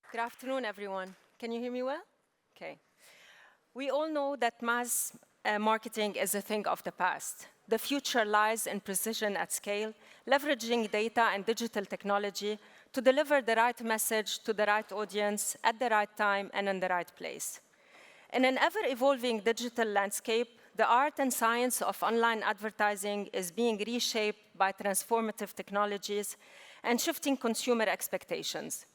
Good afternoon, everyone. Can you hear me well? Okay. We all know that mass marketing is a thing of the past. The future lies in precision at scale, leveraging data and digital technology to deliver the right message to the right audience at the right time and in the right place. In an ever-evolving digital landscape, the art and science of online advertising is being reshaped by transformative technologies and shifting consumer expectations.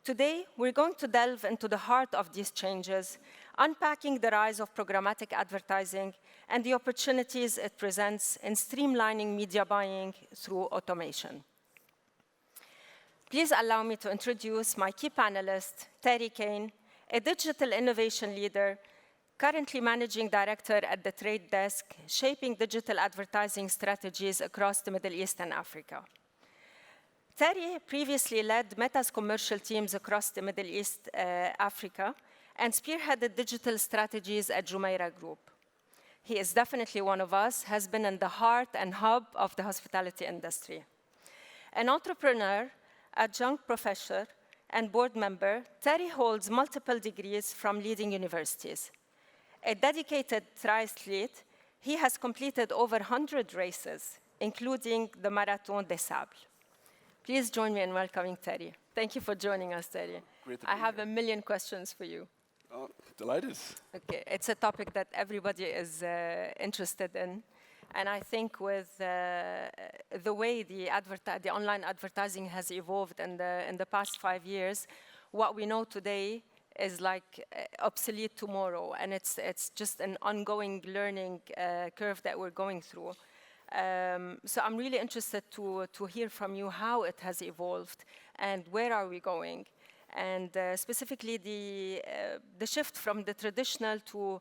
Today, we're going to delve into the heart of these changes, unpacking the rise of programmatic advertising and the opportunities it presents in streamlining media buying through automation. Please allow me to introduce my key panelist, Terry Kane, a digital innovation leader, currently managing director at the Trade Desk, shaping digital advertising strategies across the Middle East and Africa. Terry previously led Meta's commercial teams across the Middle East, Africa, and spearheaded digital strategies at Jumeirah Group. He is definitely one of us, has been in the heart and hub of the hospitality industry. An entrepreneur, adjunct professor, and board member, Terry holds multiple degrees from leading universities. A dedicated triathlete, he has completed over 100 races, including the Marathon des Sables. Please join me in welcoming Terry. Thank you for joining us, Terry. Great to be I have here. a million questions for you. Oh, delighted. Okay, it's a topic that everybody is interested in. And I think with the way the online advertising has evolved in the past 5 years, what we know today is like obsolete tomorrow. And it's just an ongoing learning curve that we're going through. So I'm really interested to hear from you how it has evolved and where are we going, and specifically the shift from the traditional to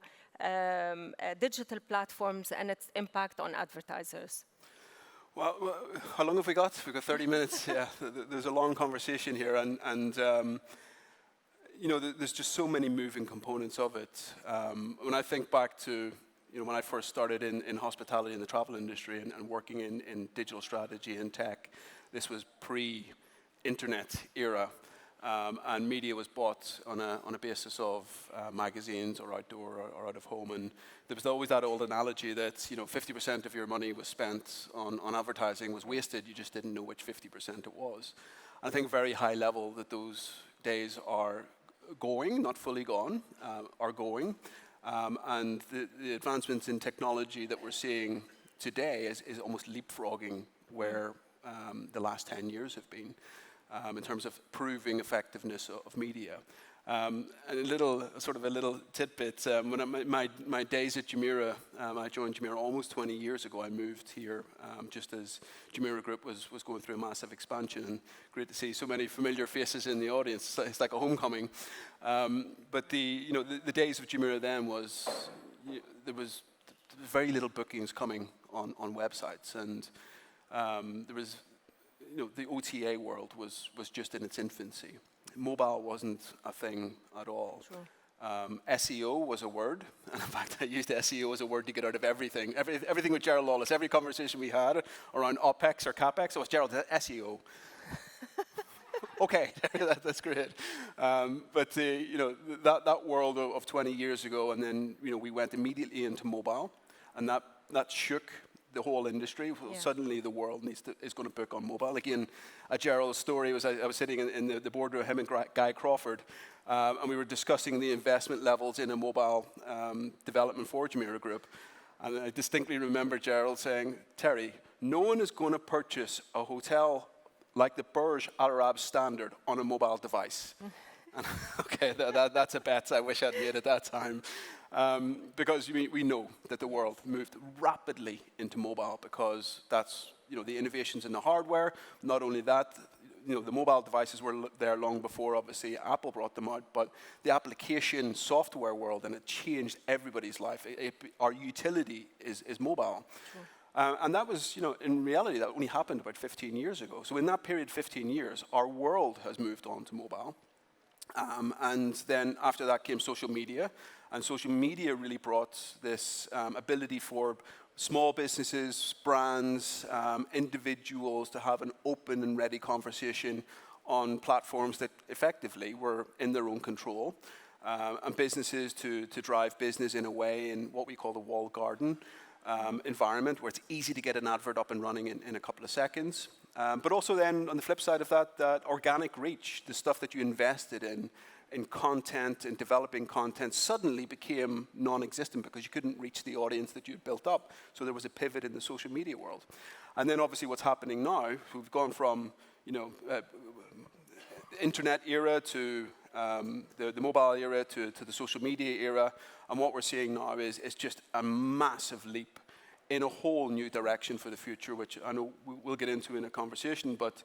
digital platforms and its impact on advertisers. Well, how long have we got? We've got 30 minutes. Yeah, there's a long conversation here, and you know, there's just so many moving components of it. When I think back to when I first started in hospitality in the travel industry and working in digital strategy and tech, this was pre-internet era, and media was bought on a basis of magazines or outdoor or out of home, and there was always that old analogy that 50% of your money was spent on advertising was wasted. You just didn't know which 50% it was. I think very high level that those days are going, not fully gone, are going. And the advancements in technology that we're seeing today is almost leapfrogging where the last 10 years have been in terms of proving effectiveness of media. And a little tidbit, when my days at Jumeirah, I joined Jumeirah almost 20 years ago. I moved here just as Jumeirah Group was going through a massive expansion, and great to see so many familiar faces in the audience. It's like a homecoming. But the days of Jumeirah then there was very little bookings coming on websites, and there was the OTA world was just in its infancy. Mobile wasn't a thing at all. Sure. SEO was a word, and in fact, I used SEO as a word to get out of everything. Everything with Gerald Lawless, every conversation we had around OPEX or CAPEX, it was Gerald, SEO. Okay, that's great. But that world of 20 years ago, and then we went immediately into mobile, and that shook the whole industry. Yeah. Suddenly the world is going to book on mobile. Again, a Gerald's story was I was sitting in the boardroom, him and Guy Crawford, and we were discussing the investment levels in a mobile development for Jumeirah Group. And I distinctly remember Gerald saying, Terry, no one is going to purchase a hotel like the Burj Al Arab standard on a mobile device. And, okay, that's a bet I wish I'd made at that time. Because we know that the world moved rapidly into mobile because that's the innovations in the hardware. Not only that, the mobile devices were there long before, obviously, Apple brought them out, but the application software world, and it changed everybody's life. Our utility is mobile. Sure. And that was, in reality, that only happened about 15 years ago. So in that period, 15 years, our world has moved on to mobile. And then after that came social media. And social media really brought this ability for small businesses, brands, individuals to have an open and ready conversation on platforms that effectively were in their own control, and businesses to drive business in a way in what we call the walled garden environment, where it's easy to get an advert up and running in a couple of seconds. But also then, on the flip side of that, that organic reach, the stuff that you invested in content and developing content, suddenly became non-existent because you couldn't reach the audience that you'd built up. So there was a pivot in the social media world. And then obviously what's happening now, we've gone from internet era to the mobile era to the social media era. And what we're seeing now is just a massive leap in a whole new direction for the future, which I know we'll get into in a conversation. But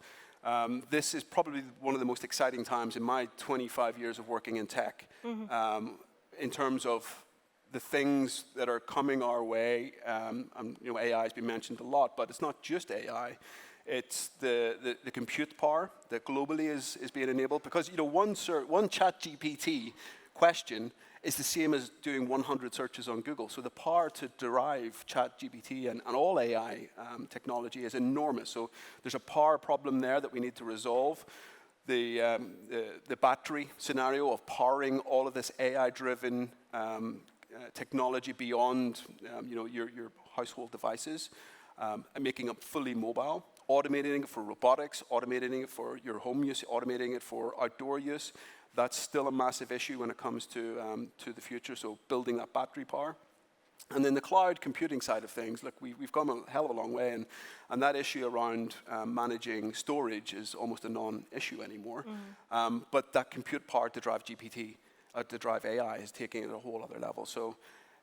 this is probably one of the most exciting times in my 25 years of working in tech, in terms of the things that are coming our way. AI has been mentioned a lot, but it's not just AI. It's the compute power that globally is being enabled. Because one ChatGPT question is the same as doing 100 searches on Google. So the power to derive ChatGPT and all AI technology is enormous. So there's a power problem there that we need to resolve. The battery scenario of powering all of this AI-driven technology beyond your household devices, and making it fully mobile, automating it for robotics, automating it for your home use, automating it for outdoor use. That's still a massive issue when it comes to the future, so building that battery power. And then the cloud computing side of things, look, we've come a hell of a long way, and that issue around managing storage is almost a non-issue anymore. But that compute power to drive GPT, to drive AI, is taking it a whole other level. So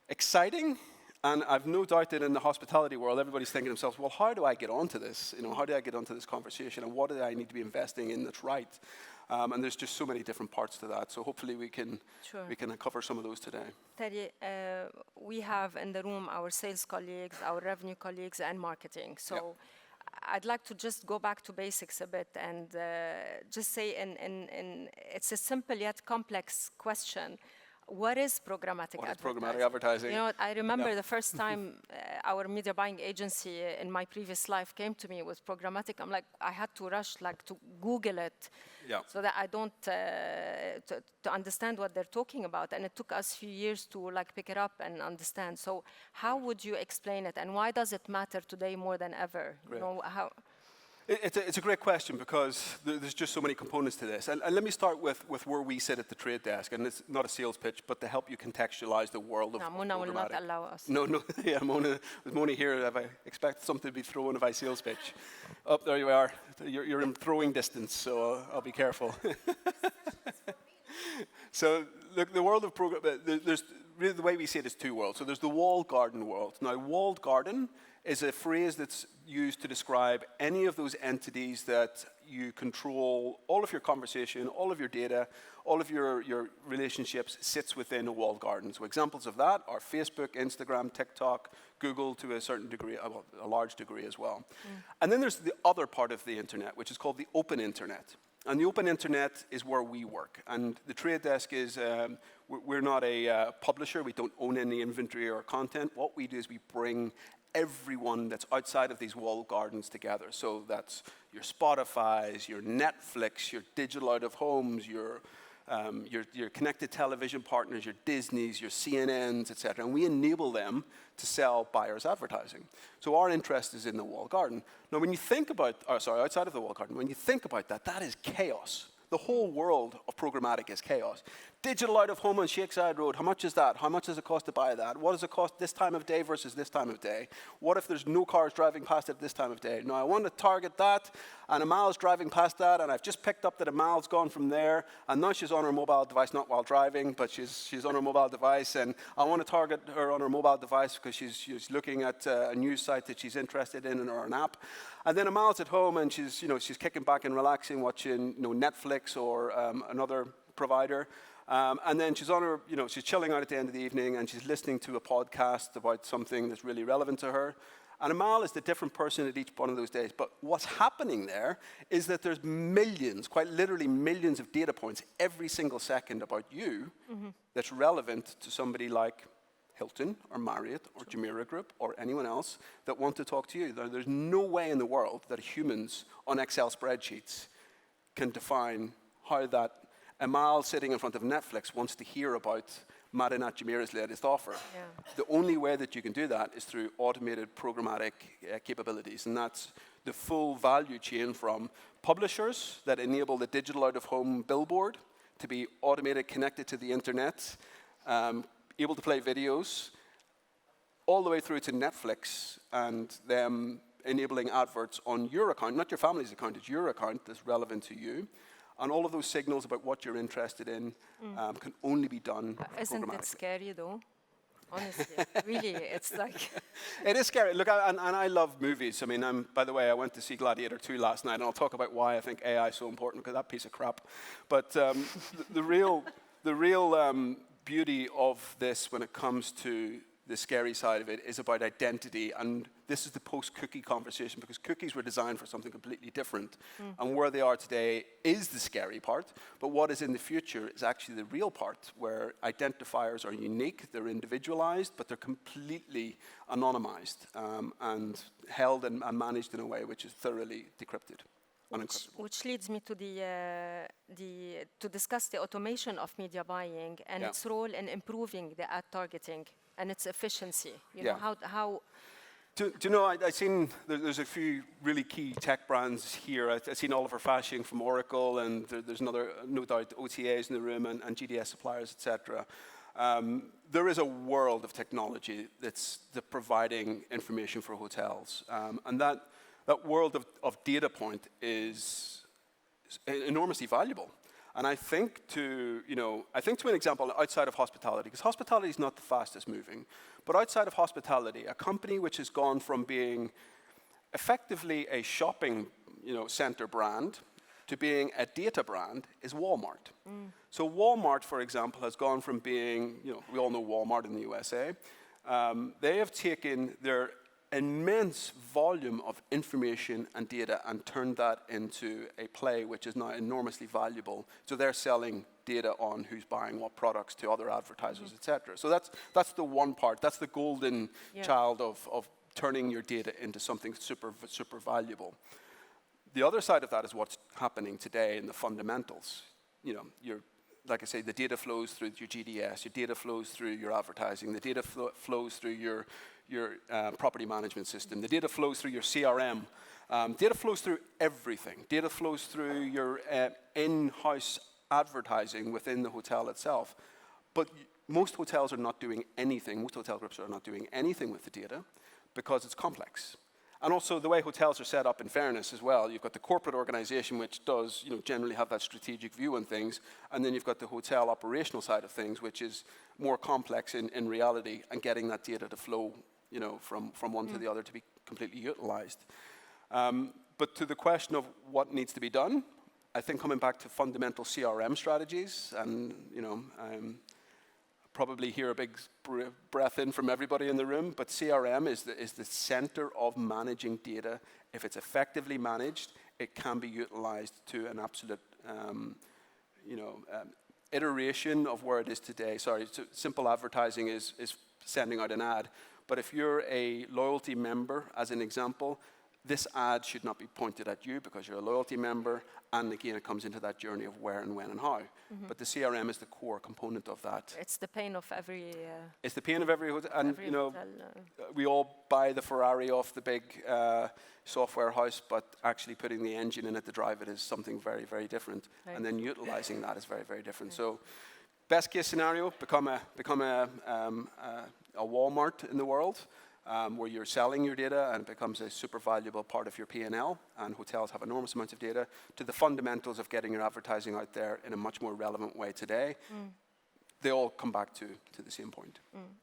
exciting, and I've no doubt that in the hospitality world, everybody's thinking to themselves, well, how do I get onto this? How do I get onto this conversation, and what do I need to be investing in that's right? And there's just so many different parts to that. So hopefully we can cover some of those today. Terry, we have in the room our sales colleagues, our revenue colleagues, and marketing. So I'd like to just go back to basics a bit and just say, it's a simple yet complex question. What is programmatic advertising? Programmatic advertising? I remember the first time our media buying agency in my previous life came to me with programmatic. I'm like, I had to rush to Google it so that I don't to understand what they're talking about. And it took us a few years to pick it up and understand. So how would you explain it, and why does it matter today more than ever? It's a great question, because there's just so many components to this. And let me start with where we sit at the trade desk. And it's not a sales pitch, but to help you contextualize the world of Mona will not allow us. No, with Mona here, I expect something to be thrown if I sales pitch. Oh, there you are. You're in throwing distance, so I'll be careful. So look, the world of there's really, the way we see it is two worlds. So there's the walled garden world. Now, walled garden is a phrase that's used to describe any of those entities that you control. All of your conversation, all of your data, all of your relationships sits within a walled garden. So examples of that are Facebook, Instagram, TikTok, Google to a certain degree, a large degree as well. And then there's the other part of the internet, which is called the open internet. And the open internet is where we work. And the trade desk is, we're not a publisher. We don't own any inventory or content. What we do is we bring everyone that's outside of these walled gardens together. So that's your Spotifys, your Netflix, your digital out-of-homes, your connected television partners, your Disneys, your CNNs, et cetera. And we enable them to sell buyers advertising. So our interest is in the walled garden. Now, when you think about, outside of the walled garden, when you think about that, that is chaos. The whole world of programmatic is chaos. Digital out-of-home on Shakeside Road, how much is that? How much does it cost to buy that? What does it cost this time of day versus this time of day? What if there's no cars driving past it this time of day? Now, I want to target that, and Amal's driving past that, and I've just picked up that Amal's gone from there, and now she's on her mobile device, not while driving, but she's on her mobile device, and I want to target her on her mobile device because she's looking at a news site that she's interested in or an app. And then Amal's at home, and she's kicking back and relaxing, watching Netflix or another provider. And then she's on her, she's chilling out at the end of the evening, and she's listening to a podcast about something that's really relevant to her. And Amal is the different person at each one of those days. But what's happening there is that there's millions, quite literally millions of data points every single second about you that's relevant to somebody like Hilton or Marriott or Jumeirah Group or anyone else that want to talk to you. There's no way in the world that humans on Excel spreadsheets can define how that Amal sitting in front of Netflix wants to hear about Marinat Jamira's latest offer. Yeah. The only way that you can do that is through automated programmatic capabilities, and that's the full value chain from publishers that enable the digital out-of-home billboard to be automated, connected to the internet, able to play videos, all the way through to Netflix and them enabling adverts on your account, not your family's account, it's your account that's relevant to you. And all of those signals about what you're interested in can only be done Isn't it scary, though? Honestly, really, it's like... It is scary. Look, and I love movies. I mean, by the way, I went to see Gladiator 2 last night, and I'll talk about why I think AI is so important, because that piece of crap. But the real beauty of this when it comes to the scary side of it is about identity, and this is the post-cookie conversation, because cookies were designed for something completely different, and where they are today is the scary part, but what is in the future is actually the real part, where identifiers are unique, they're individualized, but they're completely anonymized, and held and managed in a way which is thoroughly decrypted. Which leads me to to discuss the automation of media buying and its role in improving the ad targeting and its efficiency. You know, how Do you know, I've seen, there's a few really key tech brands here. I've seen Oliver Fashing from Oracle, and there's another, no doubt, OTAs in the room, and GDS suppliers, etc. There is a world of technology that's providing information for hotels. And that world of data point is enormously valuable. And I think to an example outside of hospitality, because hospitality is not the fastest moving, but outside of hospitality, a company which has gone from being effectively a shopping center brand to being a data brand is Walmart. So Walmart, for example, has gone from being, we all know Walmart in the USA. They have taken their immense volume of information and data and turned that into a play which is now enormously valuable. So they're selling data on who's buying what products to other advertisers, etc. So that's the one part. That's the golden child of turning your data into something super, super valuable. The other side of that is what's happening today in the fundamentals. Like I say, the data flows through your GDS, your data flows through your advertising, the data flows through your property management system, the data flows through your CRM, data flows through everything. Data flows through your in-house advertising within the hotel itself. But most hotels are not doing anything, most hotel groups are not doing anything with the data because it's complex. And also the way hotels are set up, in fairness as well, you've got the corporate organization, which does generally have that strategic view on things, and then you've got the hotel operational side of things, which is more complex in reality, and getting that data to flow from one to the other to be completely utilized. But to the question of what needs to be done, I think coming back to fundamental CRM strategies, and probably hear a big breath in from everybody in the room, but CRM is the center of managing data. If it's effectively managed, it can be utilized to an absolute iteration of where it is today. Sorry, so simple advertising is sending out an ad, but if you're a loyalty member, as an example, this ad should not be pointed at you because you're a loyalty member, and again, it comes into that journey of where and when and how. But the CRM is the core component of that. It's the pain of every... it's the pain of every hotel. And, hotel, we all buy the Ferrari off the big software house, but actually putting the engine in it to drive it is something very, very different. Right. And then utilizing that is very, very different. Right. So best case scenario, become a Walmart in the world. Where you're selling your data and it becomes a super valuable part of your P&L, and hotels have enormous amounts of data, to the fundamentals of getting your advertising out there in a much more relevant way today. They all come back to the same point.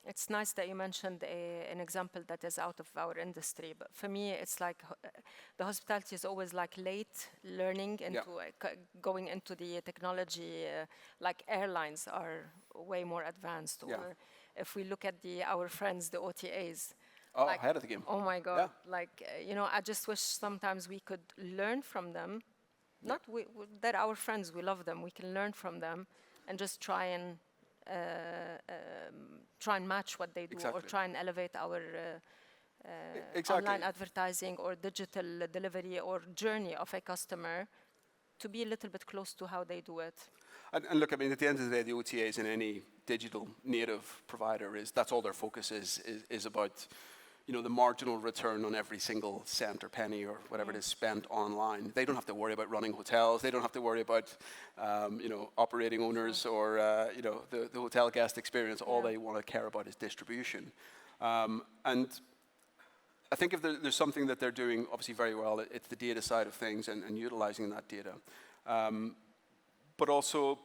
It's nice that you mentioned an example that is out of our industry, but for me it's like the hospitality is always like late learning into going into the technology, like airlines are way more advanced, or if we look at our friends, the OTAs. Ahead of the game. Oh my God! I just wish sometimes we could learn from them. Not they're our friends. We love them. We can learn from them, and just try and match what they do, or try and elevate our online advertising or digital delivery or journey of a customer to be a little bit close to how they do it. And look, I mean, at the end of the day, the OTAs in any digital native provider that's all their focus is about, the marginal return on every single cent or penny or whatever it is spent online. They don't have to worry about running hotels. They don't have to worry about, operating owners or, the hotel guest experience. All they want to care about is distribution. And I think if there's something that they're doing obviously very well, it's the data side of things and utilizing that data. But also,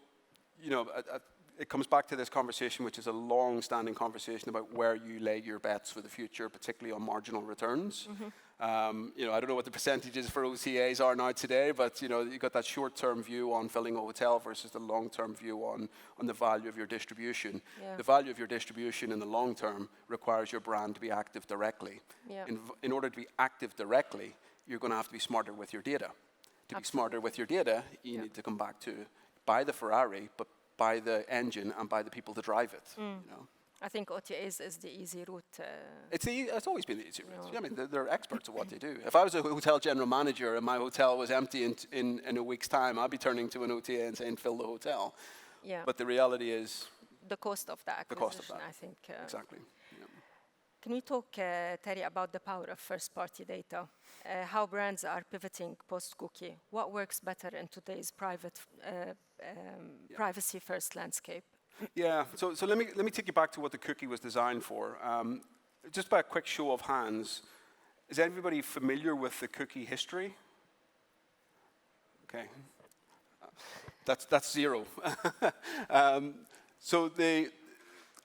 it comes back to this conversation, which is a long-standing conversation about where you lay your bets for the future, particularly on marginal returns. I don't know what the percentages for OTAs are now today, but you've got that short-term view on filling a hotel versus the long-term view on the value of your distribution. Yeah. The value of your distribution in the long term requires your brand to be active directly. Yeah. In order to be active directly, you're going to have to be smarter with your data. To be smarter with your data, you need to come back to buy the Ferrari, but buy the engine and buy the people to drive it. I think OTAs is the easy route. It's always been the easy route. I mean, they're experts at what they do. If I was a hotel general manager and my hotel was empty in a week's time, I'd be turning to an OTA and saying, fill the hotel. Yeah. But the reality is... the cost of that acquisition, I think. Exactly. Yeah. Can we talk, Terry, about the power of first-party data? How brands are pivoting post-cookie? What works better in today's privacy-first landscape? Yeah, so let me take you back to what the cookie was designed for. Just by a quick show of hands, is everybody familiar with the cookie history? Okay, that's zero.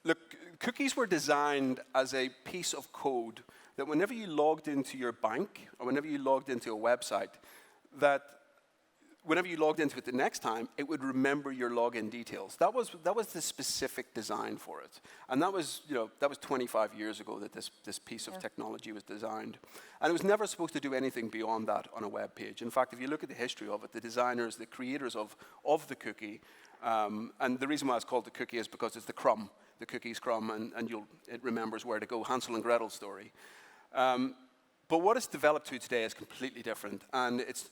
Look, cookies were designed as a piece of code that whenever you logged into your bank or whenever you logged into a website, that whenever you logged into it the next time, it would remember your login details. That was the specific design for it. And that was 25 years ago that this piece of technology was designed. And it was never supposed to do anything beyond that on a web page. In fact, if you look at the history of it, the designers, the creators of the cookie, and the reason why it's called the cookie is because it's the crumb, the cookie's crumb, and it remembers where to go, Hansel and Gretel story. But what it's developed to today is completely different, and it's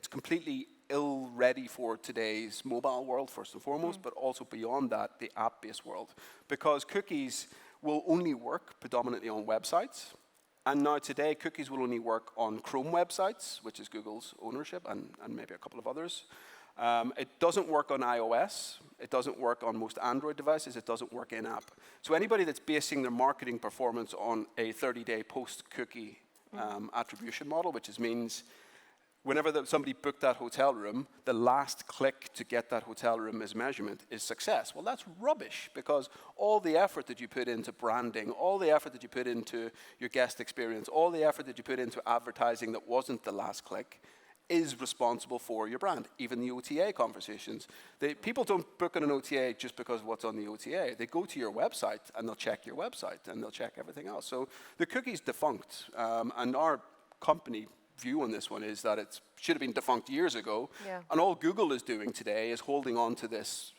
completely ill-ready for today's mobile world, first and foremost, but also beyond that, the app-based world. Because cookies will only work predominantly on websites, and now today, cookies will only work on Chrome websites, which is Google's ownership, and maybe a couple of others. It doesn't work on iOS. It doesn't work on most Android devices. It doesn't work in-app. So anybody that's basing their marketing performance on a 30-day post-cookie attribution model, which means whenever somebody booked that hotel room, the last click to get that hotel room as measurement is success. Well, that's rubbish, because all the effort that you put into branding, all the effort that you put into your guest experience, all the effort that you put into advertising that wasn't the last click is responsible for your brand. Even the OTA conversations. People don't book on an OTA just because of what's on the OTA. They go to your website and they'll check your website and they'll check everything else. So the cookie's defunct, and our company view on this one is that it should have been defunct years ago, and all Google is doing today is holding on to this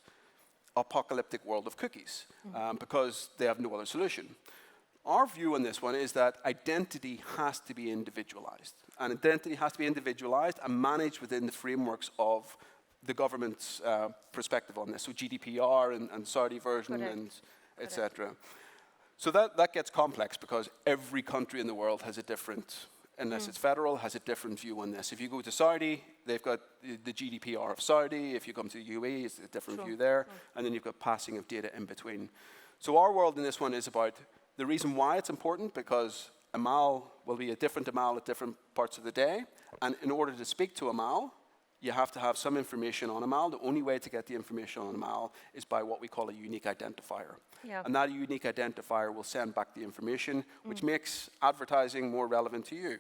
apocalyptic world of cookies because they have no other solution. Our view on this one is that identity has to be individualized, and identity has to be individualized and managed within the frameworks of the government's perspective on this, so GDPR and Saudi version and etc. So that gets complex because every country in the world has a different, unless it's federal, has a different view on this. If you go to Saudi, they've got the GDPR of Saudi. If you come to the UAE, it's a different view there. And then you've got passing of data in between. So our world in this one is about the reason why it's important, because Amal will be a different Amal at different parts of the day. And in order to speak to Amal, you have to have some information on Amal. The only way to get the information on Amal is by what we call a unique identifier. Yeah. And that unique identifier will send back the information, which makes advertising more relevant to you.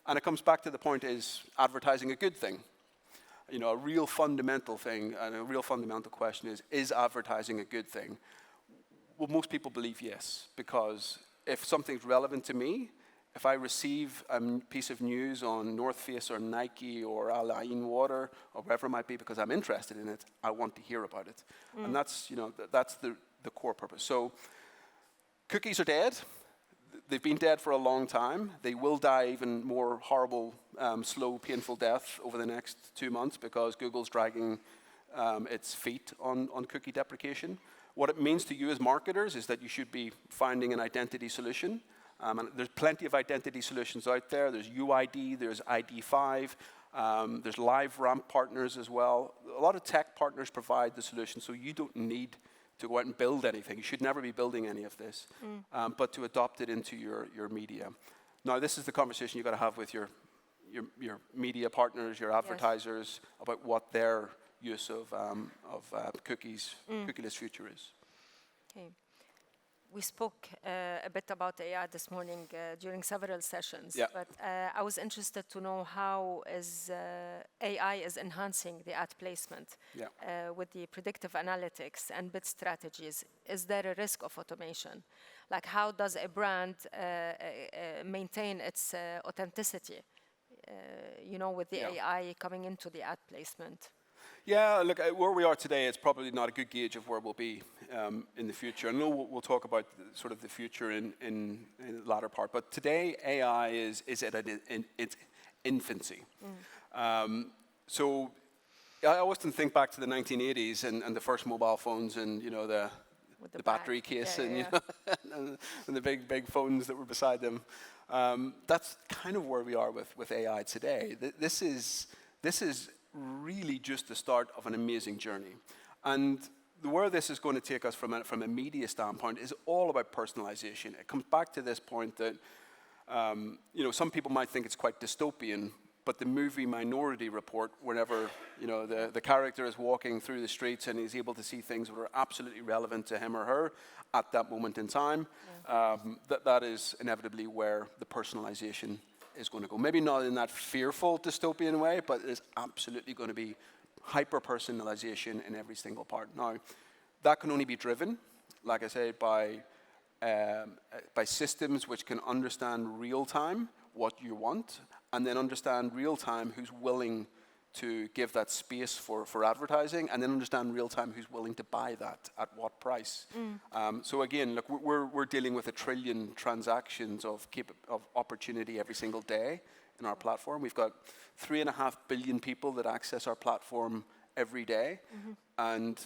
And it comes back to the point, is advertising a good thing? You know, a real fundamental thing, and a real fundamental question is advertising a good thing? Well, most people believe yes, because if something's relevant to me, if I receive a piece of news on North Face or Nike or Al Ain water or whatever it might be, because I'm interested in it, I want to hear about it. And that's, that's the core purpose. So cookies are dead. they've been dead for a long time. They will die even more horrible, slow, painful death over the next 2 months because Google's dragging its feet on cookie deprecation. What it means to you as marketers is that you should be finding an identity solution. And there's plenty of identity solutions out there. There's UID, there's ID5, there's live ramp partners as well. A lot of tech partners provide the solution, so you don't need to go out and build anything. You should never be building any of this, but to adopt it into your media. Now, this is the conversation you've got to have with your media partners, your advertisers, about what their use of cookies, cookieless future is. Okay. We spoke a bit about AI this morning during several sessions, but I was interested to know how AI is enhancing the ad placement with the predictive analytics and bid strategies. Is there a risk of automation? Like, how does a brand maintain its authenticity, with the AI coming into the ad placement? Yeah, look, where we are today, it's probably not a good gauge of where we'll be in the future. I know we'll talk about sort of the future in the latter part, but today AI is at its infancy. So I often think back to the 1980s and the first mobile phones and, the battery case and the big phones that were beside them. That's kind of where we are with AI today. This is really just the start of an amazing journey. And where this is going to take us from a media standpoint is all about personalization. It comes back to this point that, some people might think it's quite dystopian, but the movie Minority Report, whenever, the character is walking through the streets and he's able to see things that are absolutely relevant to him or her at that moment in time, that is inevitably where the personalization is going to go. Maybe not in that fearful dystopian way, but there's absolutely going to be hyper-personalization in every single part. Now, that can only be driven, like I said, by systems which can understand real-time what you want, and then understand real-time who's willing to give that space for advertising, and then understand real-time who's willing to buy that at what price. So again, look, we're dealing with 1 trillion transactions of opportunity every single day in our platform. We've got 3.5 billion people that access our platform every day, and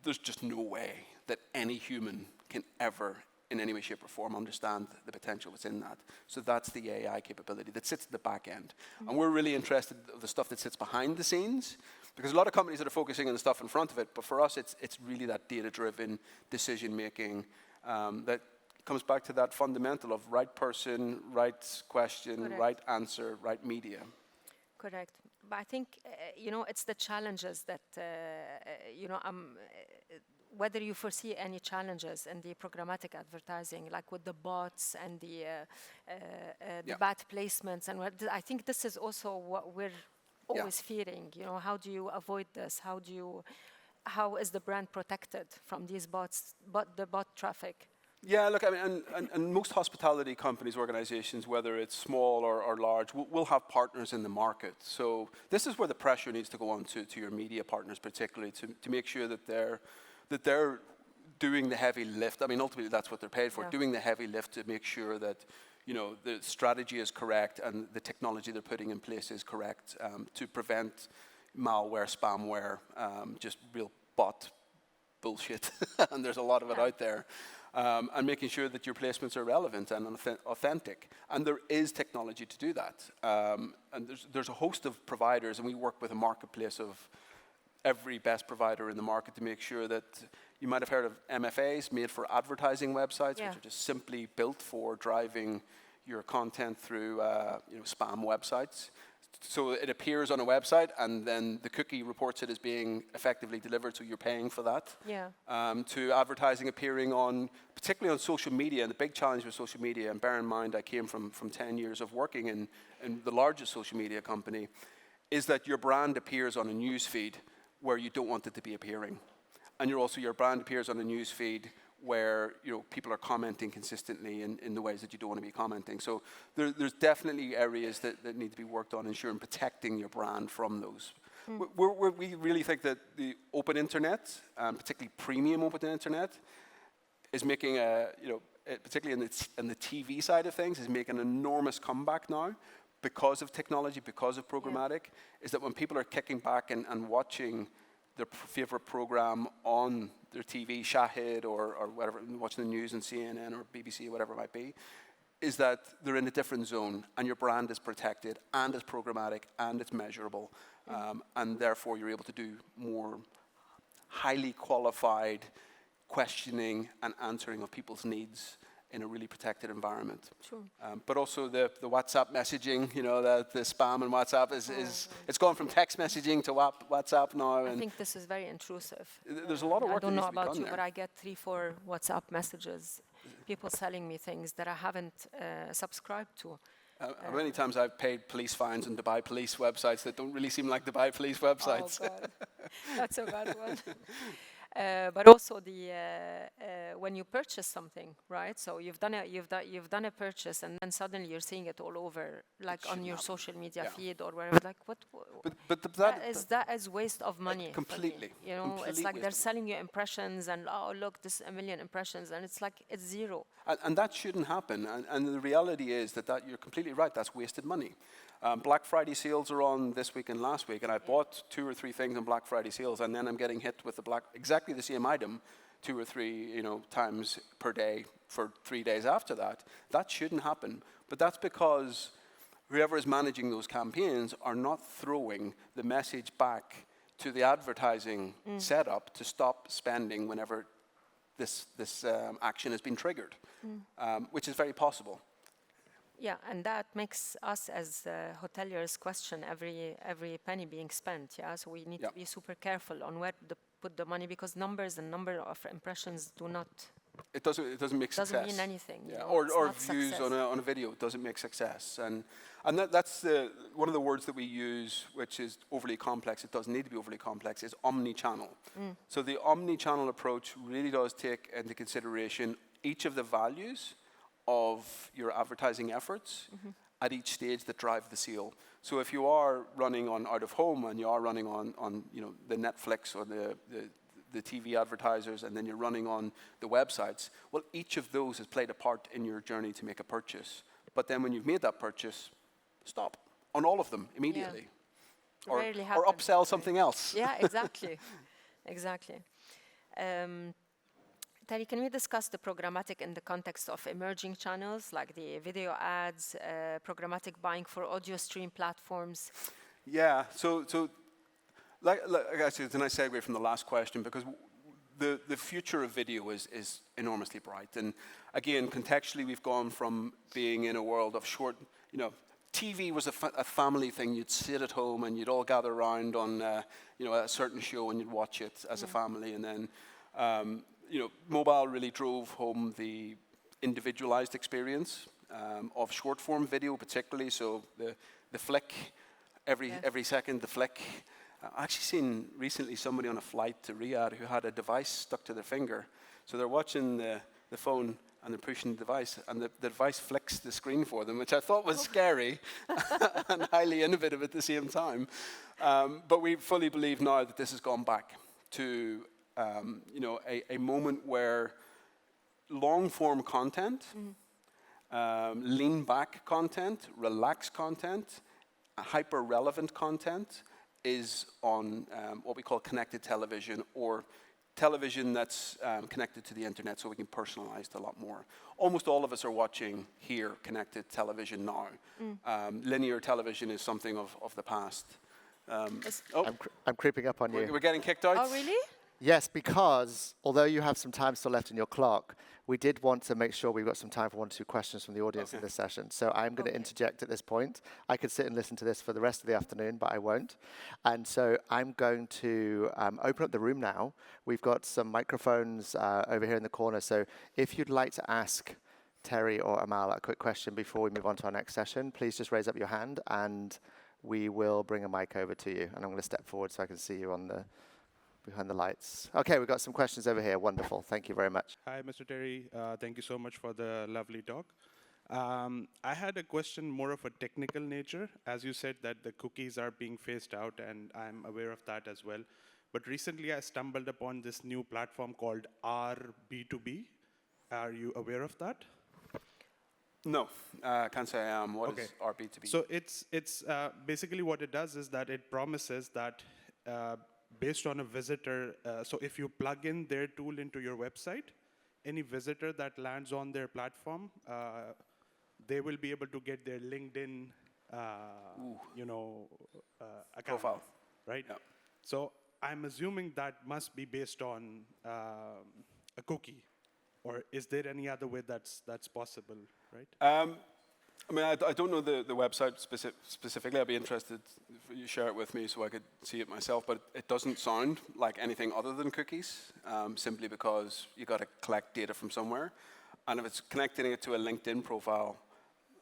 there's just no way that any human can ever, in any way, shape, or form, understand the potential that's in that. So that's the AI capability that sits at the back end. And we're really interested in the stuff that sits behind the scenes, because a lot of companies that are focusing on the stuff in front of it, but for us, it's really that data-driven decision-making that comes back to that fundamental of right person, right question, right answer, right media. Correct. But I think, it's the challenges that, whether you foresee any challenges in the programmatic advertising, like with the bots and the bad placements, and I think this is also what we're always fearing. How do you avoid this? How is the brand protected from these bots, the bot traffic? Yeah, look, I mean, and most hospitality companies, organizations, whether it's small or large, will have partners in the market. So this is where the pressure needs to go on to your media partners, particularly to make sure that they're doing the heavy lift. I mean, ultimately, that's what they're paid for, doing the heavy lift to make sure that, the strategy is correct and the technology they're putting in place is correct to prevent malware, spamware, just real bot bullshit. And there's a lot of it out there. And making sure that your placements are relevant and authentic. And there is technology to do that. And there's a host of providers, and we work with a marketplace of every best provider in the market to make sure that you might have heard of MFAs, made for advertising websites, which are just simply built for driving your content through spam websites. So it appears on a website, and then the cookie reports it as being effectively delivered, so you're paying for that. To advertising appearing particularly on social media, and the big challenge with social media, and bear in mind I came from 10 years of working in the largest social media company, is that your brand appears on a news feed where you don't want it to be appearing. And your brand appears on a news feed where people are commenting consistently in the ways that you don't want to be commenting. So there's definitely areas that need to be worked on, ensuring protecting your brand from those. We really think that the open internet, particularly premium open internet, is making particularly in the TV side of things, is making an enormous comeback now because of technology, because of programmatic, is that when people are kicking back and watching their favorite program on their TV, Shahid or whatever, watching the news on CNN or BBC, whatever it might be, is that they're in a different zone and your brand is protected and it's programmatic and it's measurable. And therefore you're able to do more highly qualified questioning and answering of people's needs in a really protected environment. Sure. But also the WhatsApp messaging, you know, the spam in WhatsApp it's gone from text messaging to WhatsApp now. I think this is very intrusive. There's a lot of work that needs to be done there. I don't know about you, but I get 3-4 WhatsApp messages, people selling me things that I haven't subscribed to. Many times I've paid police fines on Dubai police websites that don't really seem like Dubai police websites. Oh God, that's a bad one. But also when you purchase something, right? So you've done a purchase, and then suddenly you're seeing it all over, like on your social media feed or wherever. Like what? But that is waste of money. Completely. You know, completely it's like they're selling you impressions, and oh look, this 1 million impressions, and it's like it's zero. And that shouldn't happen. And the reality is that you're completely right. That's wasted money. Black Friday sales are on this week and last week, and I bought 2 or 3 things on Black Friday sales, and then I'm getting hit with exactly the same item 2 or 3 times per day for 3 days after that. That shouldn't happen. But that's because whoever is managing those campaigns are not throwing the message back to the advertising setup to stop spending whenever this action has been triggered, which is very possible. Yeah, and that makes us as hoteliers question every penny being spent. Yeah, so we need to be super careful on where to put the money, because numbers and number of impressions do not. It doesn't make success. Doesn't mean anything. Yeah, you know, or views on a video doesn't make success, and that's one of the words that we use, which is overly complex. It doesn't need to be overly complex. Is omni-channel. So the omni-channel approach really does take into consideration each of the values of your advertising efforts at each stage that drive the sale. So if you are running on out of home and you are running on the Netflix or the TV advertisers, and then you're running on the websites, well, each of those has played a part in your journey to make a purchase. But then when you've made that purchase, stop on all of them immediately. Yeah. Or upsell something else. Yeah, exactly. Exactly. Terry, can we discuss the programmatic in the context of emerging channels like the video ads, programmatic buying for audio stream platforms? Yeah, so like I said, it's a nice segue from the last question, because the future of video is enormously bright. And again, contextually, we've gone from being in a world of short, TV was a family thing. You'd sit at home and you'd all gather around on, a certain show and you'd watch it as a family. And then, mobile really drove home the individualized experience of short form video, particularly. So the flick, every second, the flick. I actually seen recently somebody on a flight to Riyadh who had a device stuck to their finger. So they're watching the phone and they're pushing the device, and the device flicks the screen for them, which I thought was scary and highly innovative at the same time. But we fully believe now that this has gone back to a moment where long-form content, lean-back content, relaxed content, hyper-relevant content is on what we call connected television, or television that's connected to the internet, so we can personalize it a lot more. Almost all of us are watching here connected television now. Linear television is something of the past. I'm creeping up on you. We're getting kicked out? Oh, really? Yes, because although you have some time still left in your clock, we did want to make sure we've got some time for 1 or 2 questions from the audience in this session. So I'm going to interject at this point. I could sit and listen to this for the rest of the afternoon, but I won't. And so I'm going to open up the room now. We've got some microphones over here in the corner. So if you'd like to ask Terry or Amal a quick question before we move on to our next session, please just raise up your hand and we will bring a mic over to you. And I'm going to step forward so I can see you behind the lights. Okay, we've got some questions over here. Wonderful. Thank you very much. Hi, Mr. Terry. Thank you so much for the lovely talk. I had a question more of a technical nature. As you said that the cookies are being phased out, and I'm aware of that as well. But recently I stumbled upon this new platform called RB2B. Are you aware of that? No, can't say I am. What is our B2B? So it's basically what it does is that it promises that based on a visitor, so if you plug in their tool into your website, any visitor that lands on their platform, they will be able to get their LinkedIn, account, Profile. right? Yeah. So I'm assuming that must be based on a cookie, or is there any other way that's possible, right? I mean, I don't know the website specifically. I'd be interested if you share it with me so I could see it myself. But it doesn't sound like anything other than cookies, simply because you got to collect data from somewhere. And if it's connecting it to a LinkedIn profile,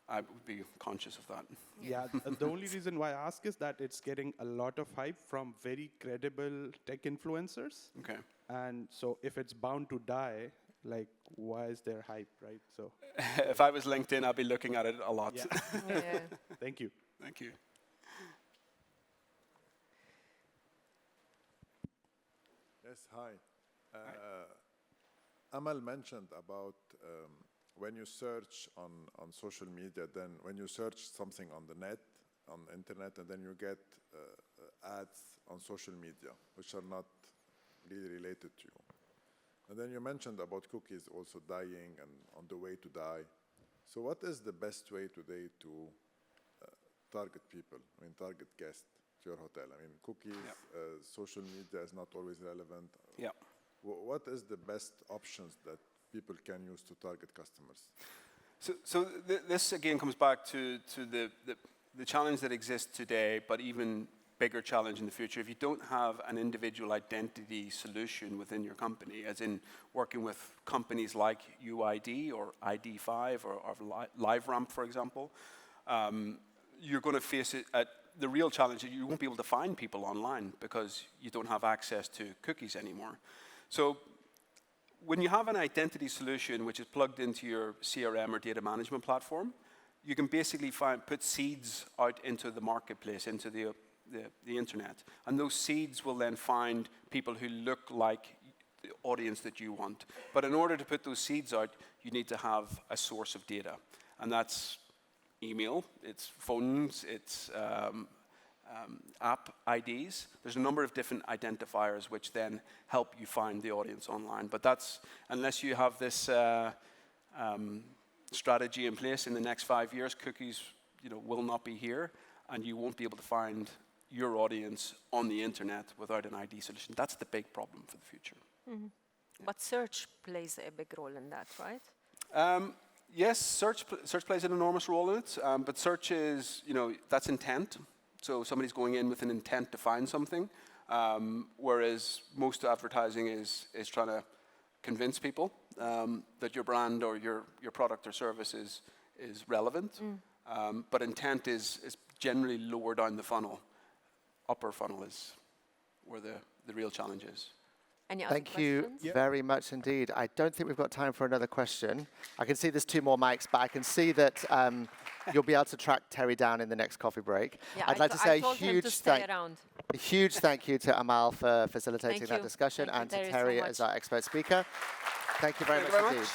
I would be conscious of that. Yeah, the only reason why I ask is that it's getting a lot of hype from very credible tech influencers. Okay. And so if it's bound to die, like, why is there hype, right? So If I was LinkedIn, I'd be looking at it a lot. yeah. Yeah. Thank you. Thank you. Yes, hi. Amal mentioned about when you search on social media, then when you search something on the net, on the internet, and then you get ads on social media, which are not really related to you. And then you mentioned about cookies also dying and on the way to die. So what is the best way today to target people, target guests to your hotel? Cookies, social media is not always relevant. Yeah. What is the best options that people can use to target customers? So this again comes back to the challenge that exists today, but even bigger challenge in the future. If you don't have an individual identity solution within your company, as in working with companies like UID or ID5 or LiveRamp, for example, you're going to face it at the real challenge that you won't be able to find people online because you don't have access to cookies anymore. So when you have an identity solution which is plugged into your CRM or data management platform, you can basically put seeds out into the marketplace, into the internet. And those seeds will then find people who look like the audience that you want. But in order to put those seeds out, you need to have a source of data. And that's email, it's phones, it's app IDs. There's a number of different identifiers which then help you find the audience online. But that's, unless you have this strategy in place in the next 5 years, cookies will not be here, and you won't be able to find your audience on the internet without an ID solution. That's the big problem for the future. Mm-hmm. But search plays a big role in that, right? Yes, search plays an enormous role in it, but search is, that's intent. So somebody's going in with an intent to find something, whereas most advertising is trying to convince people that your brand or your product or service is relevant. But intent is generally lower down the funnel. Upper funnel is where the real challenge is. Any other Thank you questions? very much indeed. I don't think we've got time for another question. I can see there's 2 more mics, but I can see that you'll be able to track Terry down in the next coffee break. Yeah, I'd like to say I told him to stay around. a huge thank you to Amal for facilitating Thank that you. discussion Thank you, and to Terry, so Terry much. as our expert speaker. Thank you very much indeed.